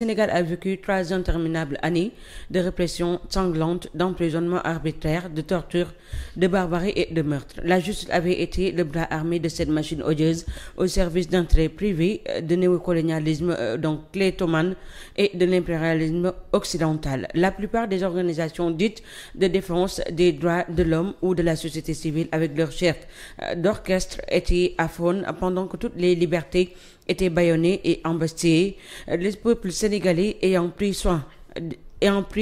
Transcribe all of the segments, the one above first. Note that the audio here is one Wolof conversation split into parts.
Sénégal a vécu 3 interminables années de répression sanglante, d'emprisonnement arbitraire, de torture, de barbarie et de meurtre. La justice avait été le bras armé de cette machine odieuse au service d'intérêts privés, de néocolonialisme donc kleptomane et de l'impérialisme occidental. La plupart des organisations dites de défense des droits de l'homme ou de la société civile avec leur chef d'orchestre étaient à faune pendant que toutes les libertés étaient bâillonnées et embustillées. Le peuple sénégalais ayant pris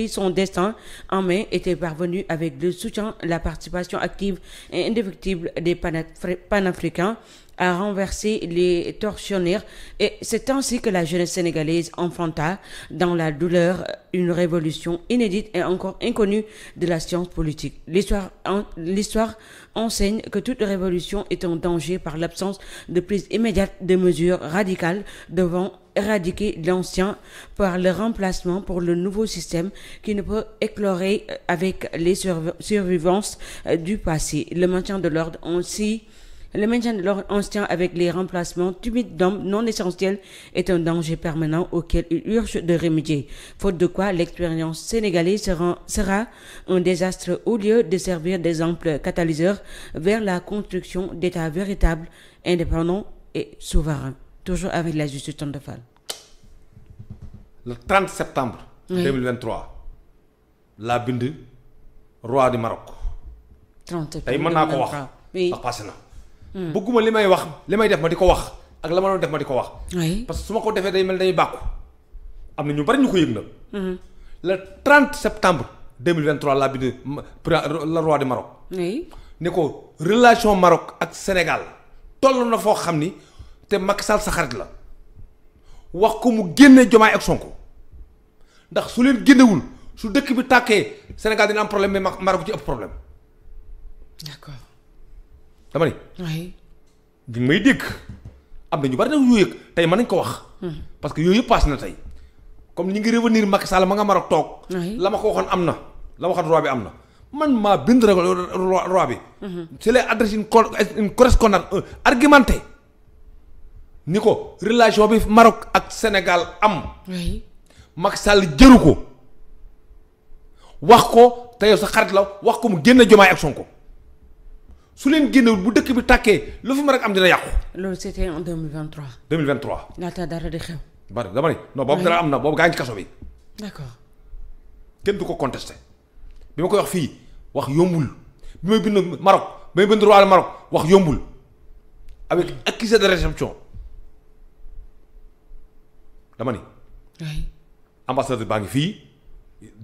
son destin en main était parvenu avec le soutien, la participation active et indéfectible des panafricains à renverser les tortionnaires, et c'est ainsi que la jeunesse sénégalaise enfanta dans la douleur une révolution inédite et encore inconnue de la science politique. L'histoire enseigne que toute révolution est un danger par l'absence de prise immédiate de mesures radicales devant éradiquer l'ancien par le remplacement pour le nouveau système qui ne peut éclore avec les survivances du passé. Le maintien de l'ordre ancien avec les remplacements timides d'hommes non essentiels est un danger permanent auquel il urge de remédier. Faute de quoi, l'expérience sénégalaise sera un désastre au lieu de servir d'exemple catalyseur vers la construction d'États véritables, indépendants et souverains. Toujours avec la justice Tonton Fall. Le 30 septembre. Oui. 2023 laa bind roi du Maroc. 30 septembre tey mën naa ko wax. oui ndax passé na. bëgguma li may wax li may def ma di ko wax ak la ma doon def ma di ko wax. oui parce que su ma ko defee day mel day bàkku. am na ñu bari ñu ko yëg nag. Le 30 septembre 2023 laa bind le roi du Maroc. oui ne ko relation Maroc ak Sénégal toll na foo xam ni te Macky Sall sa xarit la. wax ko mu génne Diomaye ak Sonko ndax su leen génnewul su dëkk bi tàkkee Sénégal dina am problème mais Maroc ci ëpp problème. d'accord. dama ni. oui. di may dégg am na ñu bari nag yooyu yëg tey mën nañ ko wax. parce que yooyu yëpp paas na tey comme ñu ngi revenir Macky Sall ma nga Maroc toog. la ma ko waxoon am na la ma waxoon roi bi am na man maa bind rek roi bi. c'est les adresse une correspondance argumentée. ni ko relation bi Maroc ak Sénégal am. oui. Macky Sall jëru ko wax ko te yow sa xarit la wax ko mu génn Diomaye ak Sonko su leen génnewul bu dëkk bi tàkkee lu fi Maroc am dina yàqu. loolu c'était en 2023. 2023. laata dara di xew. bari dama ni non boobu dara am na boobu gaa ngi ci kaso bi. d'accord. kenn du ko contesté bi ma koy wax fii wax yombul bi may bind Maroc bi may bind roi du Maroc wax yombul avec accusé de réception. dama ni. oui. ambassadeur baa ngi fii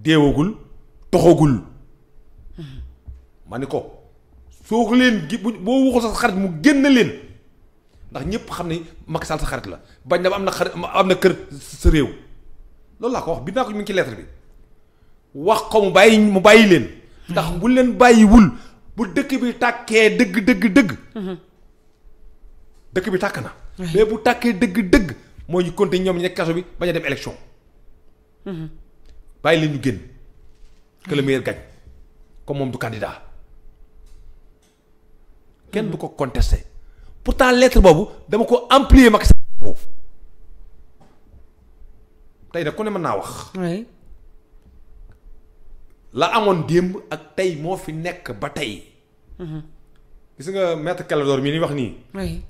deewagul toxagul. ma ni ko soo ko leen boo waxul sa xarit mu génn leen ndax ñëpp xam ne Macky Sall sa xarit la bañ na ba am na kër sa réew loolu laa ko wax bind naa ko mi ngi ci lettre bi wax ko mu bàyyi leen. ndax bu leen bàyyiwul bu dëkk bi tàkkee dëgg. dëkk bi tàkk na. mais bu tàkkee dëgg. mooy ñu compter ñoom ñu nekk kaso bi bañ a dem élection. bàyyi leen ñu génn. que le meilleur gagne comme moom du candidat. kenn du ko contesté pourtant lettre boobu dama ko amplier Macky Sall boobu tey nag ku ne mën naa wax. oui. la amoon démb ak tey moo fi nekk ba tey. gis nga maître Clédor mii ni wax nii. oui.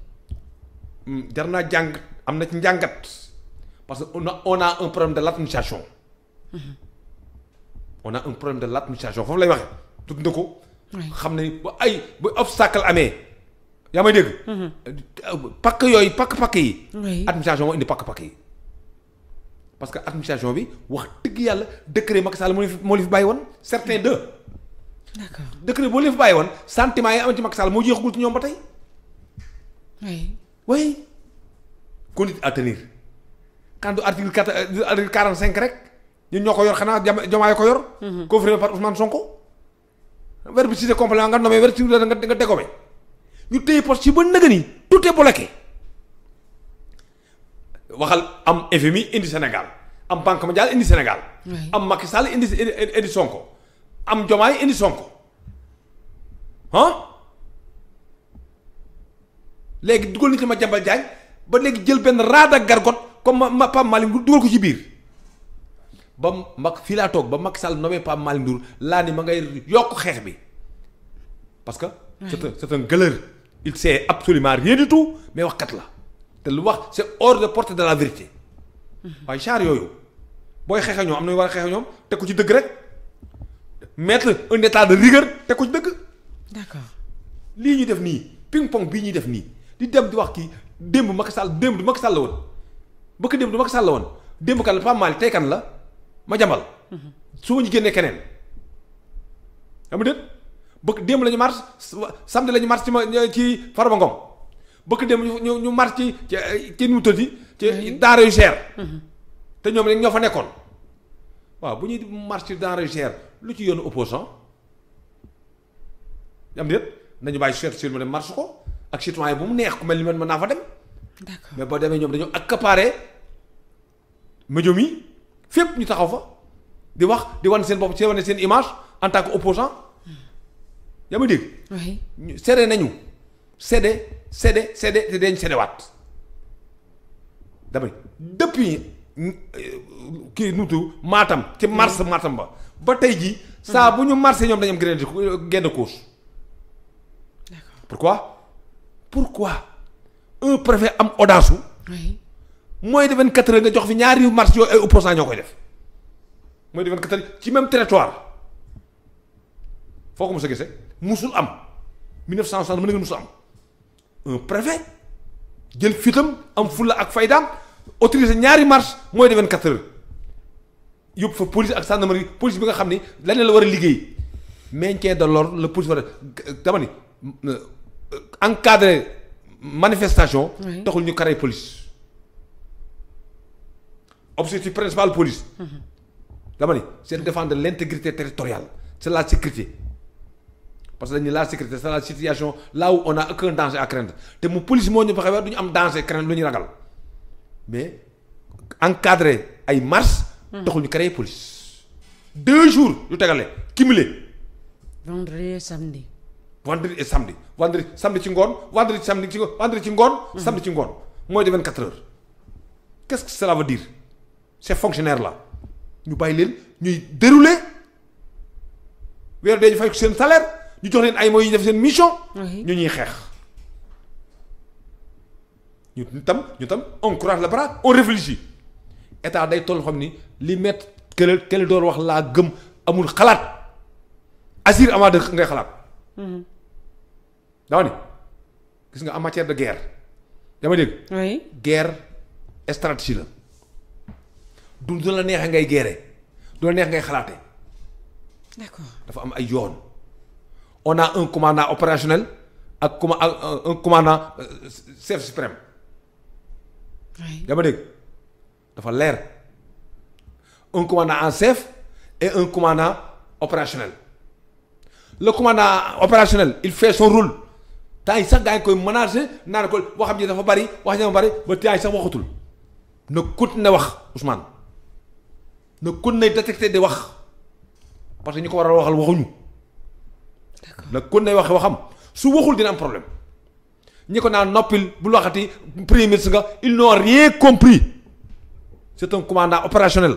jar naa jàng am na ci njàngat parce que on a un problème de l'administration. on a un problème de l'administration foofu lay waxee tudd na ko. xam ne bu obstacle amee yaa may dégg. pakk yi. administration moo indi pakk yi parce que administration bi wax dëgg yàlla décret Macky Sall moo li fi bàyyi woon certains d'eux. d'accord décret boo li fi bàyyi woon sentiment yi am ci Macky Sall moo jeexagul ci ñoom ba tey. oui. conduite à tenir quand du article 45 rek ñun ñoo ko yor xanaa Diomaye ko yor. confirmé par Ousmane Sonko. verbe cité complément nga nommé verbe cité nga dégommé ñu téye poste ci ba nëgë ni tout est bloqué waxal am FMI indi Sénégal am Banque mondiale indi Sénégal. am Macky Sall indi Sonko am Diomaye indi Sonko léegi dugal nit ci ma jambal Diagne ba léegi jël benn raada gargot comme ma Pape Malick dugal ko ci biir ba fii laa toog ba Macky Sall nommé Pape Malick Ndour laa ni ma ngay yokk xeex bi parce que. c'est un gueuleur. il sait absolument rien du tout mais waxkat la te lu wax c'est hors de portée de la vérité. waaye char yooyu booy xeex ak ñoom am na ñu war a xeex ak ñoom teg ko ci dëgg rek mettre un état de rigueur teg ko ci dëgg. d'accord lii ñu def nii ping pong bii ñuy def nii di dem di wax kii démb Macky Sall démb du Macky Sall la woon bëgg démb du Macky Sall la woon démb kan la Pape Malick tey kan la ma jambal. su ma ñu génnee keneen xam nga bëgg démb la ñu marche samedi la ñu marche ci Farba Ngom bëgg démb ñu marche ci nu mu tëddi ci denrées yu cher. te ñoom rek ñoo fa nekkoon waaw bu ñuy marche ci denrées yu cher lu ci yoonu opposant am déet nañu bàyyi cher sur mu dem marche ko ak citoyen bu mu neex ku mel ni man mën naa fa dem. d'accord mais boo demee ñoom dañoo accaparer médium yi fépp ñu taxaw fa di wax di wan seen bopp ci wane seen image en tant que opposant yaa ma dégg. oui ñu séddee nañu séddee te dañ séddewaat damay depuis kii nuutu Matam ci mars Matam ba tey jii. saa bu ñu marché ñoom dañu am gain de cause. pourquoi un préfet am audace su. oui moins de 24 heures nga jox fi ñaari marche yooyu ay opposants ñoo koy def moins de 24 heures ci même territoire foo ko mos a gisee musul am 1960 mën nga musul am un préfet jël fitam am fulla ak faydaam autorisé ñaari marche moins de 24 heures yóbbu fa police ak gendarmerie police bi nga xam ni leneen la war a liggéey maintien de l'ordre la police war a dama ni encadrer manifestation. taxul ñu karee police. objectif principal police. dama ni c'est de défendre l'intégrité territoriale c'est la sécurité parce que dañu la sécurité c'est la situation là où on a aucun danger à craindre te mu police moo ñu fexe du ñu am danger craindre lu ñuy ragal mais encadrer ay marches. taxul ñu créer police. 2 jours yu tegale cumulé. vendredi et samedi. vendredi samedi ci ngoon vendredi samedi ci ngoon vendredi ci ngoon. samedi ci ngoon mooy de 24 heures. qu'est-ce que cela veut dire ces fonctionnaires là ñu bàyyi leen ñuy dérouler weer dañu fay seen salaire ñu jox leen ay moyens yu def seen mission. ñu ñuy xeex. ñu tam on croise le bras on réfléchit état day toll xam ni li met kële door wax laa gëm amul xalaat assir avant de ngay xalaat. dama ni gis nga en matière de guerre dama dégg. oui guerre stratégie la du la neexee ngay guerre du la neex ngay xalaate. d'accord dafa am ay yoon. on a un commandant opérationnel ak un commandant chef suprême. oui dama dégg dafa leer un commandant en chef et un commandant opérationnel. le commandant opérationnel il fait son rôle temps yi sax gaa ngi koy menacer naan ko waxam ji dafa bari wax ji dafa bari ba temps yi sax waxatul na continuer wax Ousmane na continuer détecter di wax parce que ñu ko war a waxal waxuñu. na continuer wax waxam su waxul dina am problème ñi ko naan noppil bul waxati premier ministre nga ils n'ont rien compris c'est un commandant opérationnel.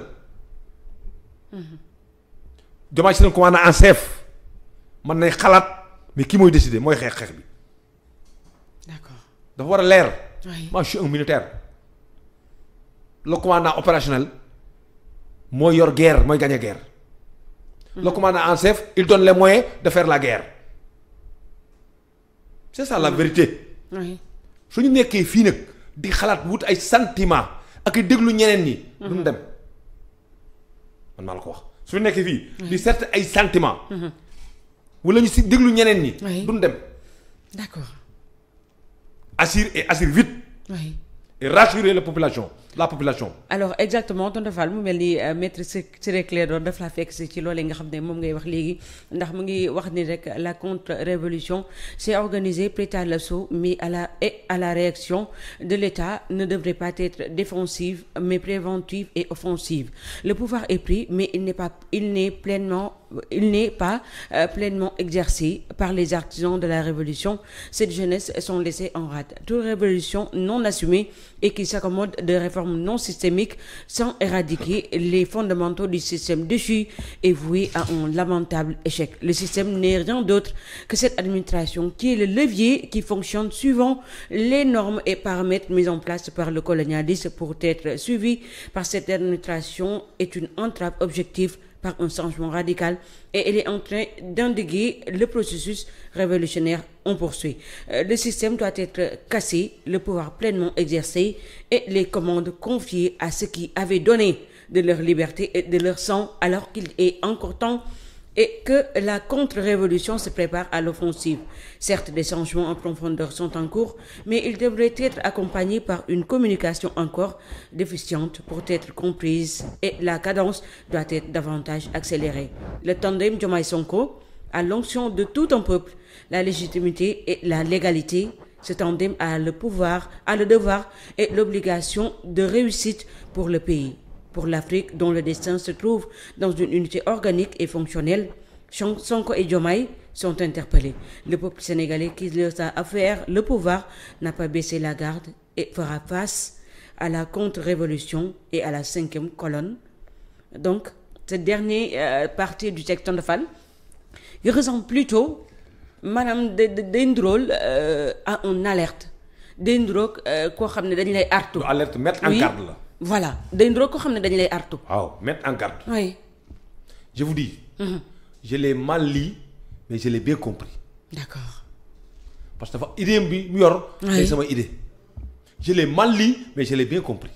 Diomaye c'est un commandant en chef. man nay xalaat mais ki mooy décider mooy xeex bi. d'accord dafa war a leer. oui moi je suis un militaire. le commandant opérationnel mooy yor guerre mooy gagner guerre. le commandant en chef il donne les moyens de faire la guerre. c'est ça la vérité. oui su ñu nekkee fii nag di xalaat wut ay sentiment ak déglu ñeneen ñi. duñ dem man maa la ko wax su ñu nekkee fii. di seet ay sentiment wala ñu si déglu ñeneen ñi. duñ dem. d'accord. Agir et agir vite. oui. et rassurer la population. alors exactement tonton Fall mu mel ni maître Ciré Clédor daf laa fekk si ci loolee nga xam ne moom ngay wax léegi ndax mu ngi wax ni rek la contre-révolution s'est organisée prête à l'assaut mais à la réaction de l'État ne devrait pas être défensive mais préventive et offensive. Le pouvoir est pris mais il n'est pas pleinement exercé par les artisans de la révolution. Cette jeunesse sont laissés en rade. Toute révolution non assumée et qui s'accommode de réformes réformes non systémiques sans éradiquer les fondamentaux du système déchu est voué à un lamentable échec. Le système n'est rien d'autre que cette administration qui est le levier qui fonctionne suivant les normes et paramètres mis en place par le colonialisme. Pour être suivi par cette administration est une entrave objective par un changement radical et elle est en train d'endiguer le processus révolutionnaire. On poursuit. Le système doit être cassé, le pouvoir pleinement exercé et les commandes confiées à ceux qui avaient donné de leur liberté et de leur sang alors qu'il est encore temps et que la contre-révolution se prépare à l'offensive. Certes, des changements en profondeur sont en cours, mais ils devraient être accompagnés par une communication encore déficiente pour être comprise et la cadence doit être davantage accélérée. Le tandem Diomaye-Sonko a l'onction de tout un peuple, la légitimité et la légalité. Ce tandem a le pouvoir, a le devoir et l'obligation de réussite pour le pays. Pour l'Afrique dont le destin se trouve dans une unité organique et fonctionnelle, Sonko et Diomaye sont interpellés. Le peuple sénégalais qui leur a offert le pouvoir n'a pas baissé la garde et fera face à la contre-révolution et à la 5e colonne. Donc, cette dernière partie du texte de Fall, il ressemble plutôt, maanaam day ndróol à une alerte. Day ndróog koo xam ne dañ lay artu. Alerte mettre en garde la. Voilà day ndróog koo xam ne dañ lay artu. waaw mettre en garde. Oui. Je vous dis. Je l'ai mal lu mais je l'ai bien compris. D'accord. parce que dafa idée bi mu yor. c'est sama idée. Je l'ai mal lu mais je l'ai bien compris.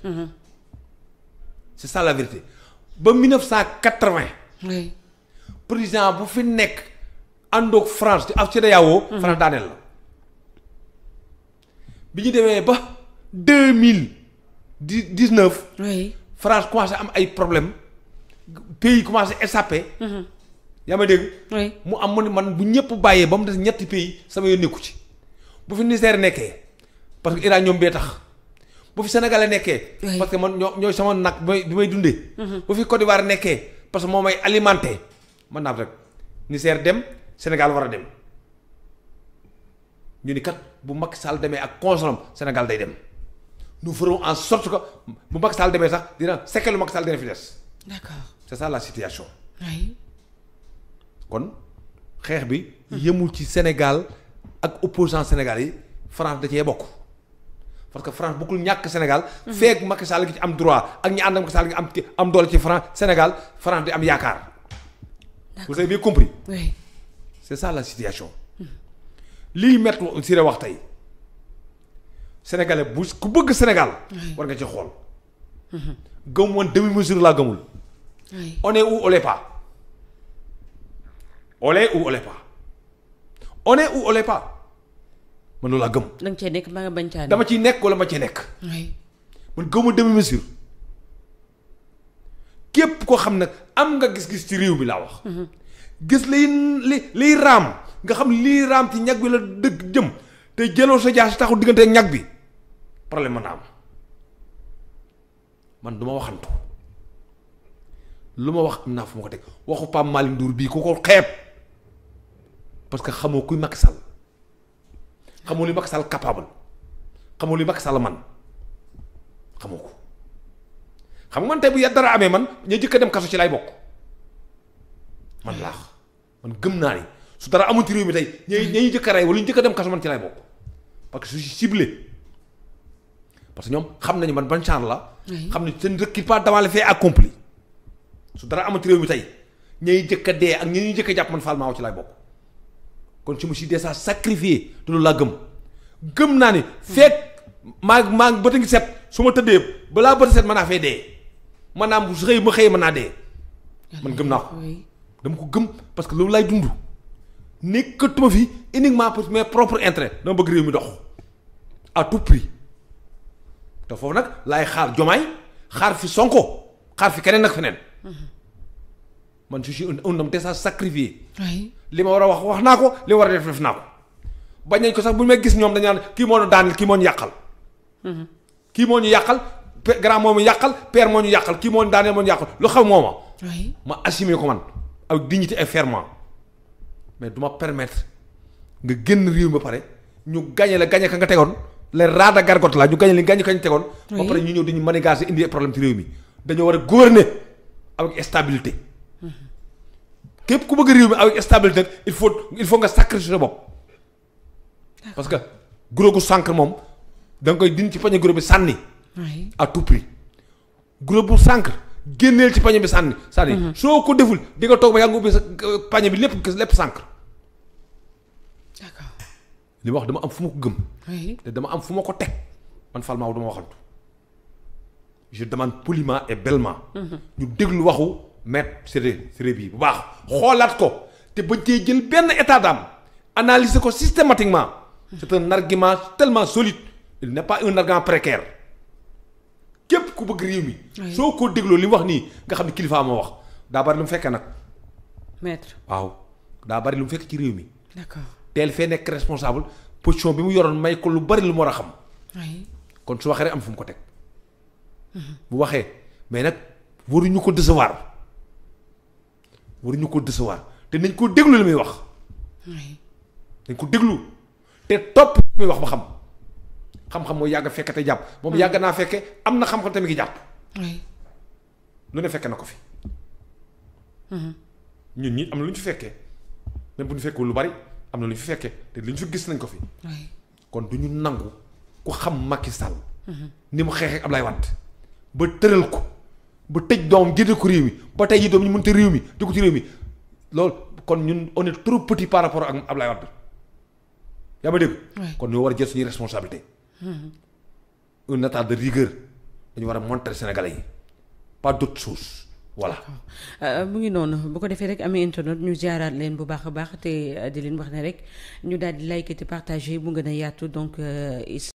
C'est ça la vérité. Ba 1980. oui. président bu fi nekk àndoog France te af CEDEAO. France daaneel la. bi ñu demee ba 2019. oui. France commencé am ay problèmes pays commencé échappé. yaa ma dégg. oui. mu am mu ne man bu ñëpp bàyyee ba mu des ñetti pays sama yoon nekku ci bu fi Niger nekkee parce que Iran ñoom bee tax bu fi Sénégal nekkee. parce que man ñooy sama nag bi may dundee. bu fi Côte d'Ivoire nekkee parce que moo may alimenté man naa rek Niger dem Sénégal war a dem ñu ni kat bu Macky Sall demee ak consulam Sénégal day dem nous ferons en sorte que bu Macky Sall demee sax dina sekkelu Macky Sall dina fi des. D'accord. C'est ça la situation. oui. kon xeex bi yemul ci Sénégal ak opposant Sénégal yi France da cee bokk parce que France bokkul ñàkk Sénégal. feek Macky Sall gi ci am droit ak ñi ànd ak Macky Sall gi am doole ci France Sénégal France di am yaakaar. vous avez bien compris. oui. c'est ça la situation. lii Maître Ciré wax tey sénégalais bu ku bëgg Sénégal. war nga ci xool. gëm woon demi mesure laa gëmul. on est où on l'est pas. on l'est ou on l'est pas. on est ou on l'est pas. man loolu laa gëm. da nga cee nekk ba nga bañ caa dama ciy nekk wala ma ciy nekk. oui. man gëmuma demi mesure. képp koo xam nag am nga gis-gis ci réew mi laa wax. gis liy raam nga xam liy raam ci ñag bi la dëgg jëm te jëloo sa jaas taxul diggante ak ñag bi problème mën na am man du ma waxantu lu ma wax am naa fu ma ko teg waxu Pape Malick Ndour bii ku ko xeeb parce que xamoo kuy Macky Sall xamoo li Macky Sall capable xamoo li Macky Sall man xamoo ko xam nga man tey bu ya dara amee man ña jëkk a dem kaso ci lay bokk man laax man gëm naa ni su dara amul ci réew mi tey ñay jëkk a rey wala ñu jëkk a dem kaso man ci lay bokk parce que je suis ciblé parce que ñoom xam nañu man ban genre la. xam ne seen recul pas devant les faits accomplis su dara amul ci réew mi tey ñay jëkk a dee ak ñi jëkk a jàpp man Fall Maaw ci lay bokk kon je me suis déjà sacrifié te loolu laa gëm naa ni fekk maa ngi bët a ngi set su ma tëddee balaa bët a set mën naa fee dee maanaam bu xëy ma xëy mën naa dee man gëm naa ko dama ko gëm parce que loolu laay dund nekkatuma fi uniquement pour mes propres intérêts dama bëgg réew mi dox à tout prix te foofu nag laay xaar Diomaye xaar fi Sonko xaar fi keneen ak feneen man je suis un homme déjà sacrifié. li ma war a wax naa ko li ma war a def naa ko bañ nañ ko sax bu ñu may gis ñoom dañu naan kii moo ñu daaneel kii moo ñu yàqal. kii moo ñu yàqal grand moo ñu yàqal père moo ñu yàqal kii moo ñu daaneel moo ñu yàqal lu xaw moo ma assumer ko man ak dignité et fièrement mais du ma permettre nga génn réew mi ba pare ñu gañe la gañe ka nga tegoon les rats de gargote là ñu gagné li gagné kañ tegoon. ba pare ñu ñëw dañu manigancé indi problème ci réew mi dañoo war a gouverner avec stabilité. képp ku bëgg réew mi avec stabilité il faut nga sacrifier sa bopp. parce que guro gu sànq moom da nga koy dindi ci pañe guro bi sànni. à tout prix. guro bu sànq génneel ci pañe bi sànni. soo ko deful di nga toog ba yaa ngi ubbi sa pañe bi lépp sànq. d'accord li ma wax dama am fu ma ko gëm. te dama am fu ma ko teg man Fall Maou dama waxantu. je demande poliment et bellement. ñu déglu waxu maître Ciré bi bu baax xoolaat ko te bañ cee jël benn état d'âme analyser ko systématiquement. c'est un argument tellement solide il n'est pas un argument précaire képp ku bëgg réew mi. soo ko dégloo li mu wax nii nga xam ne kilifa moo wax daa bari lu mu fekkee nag. maître waaw daa bari lu mu fekk ci réew mi. d'accord teel fee nekk responsable position bi mu yoroon may ko lu bari lu mu war a xam. kon su waxee rek am fu mu ko teg. bu waxee mais nag waruñu ko décevoir te nañ ko déglu li muy wax. dañ ko déglu te topp li muy wax ba xam-xam mooy yàgg fekke te jàpp moom yàgg naa fekke am na xam-xam tamit ngi jàpp. lu ne fekke na ko fi. ñun ñi am na lu ñu fi fekkee même bu ñu fekkee lu bari am na lu ñu fi fekkee te lu ñu fi gis nañ ko fi. kon du ñu nangu ku xam Macky Sall. ni mu xeexee Ablaye Wade ba tëral ko ba tëj doom génne ko réew mi ba tey yi doom ñu mënta réew mi di ko ci réew mi loolu kon ñun on est trop petit par rapport ak Ablaye Wade yaa ma dégg. kon ñoo war a jël suñuy responsabilité. un état de rigueur dañu war a montrer Sénégalais yi pas d'autre chose voilà. mu ngi noonu bu ko defee rek amee internet ñu jaaraat leen bu baax a baax te di leen wax ne rek ñu daal di like te partager mu gën a yaatu donc.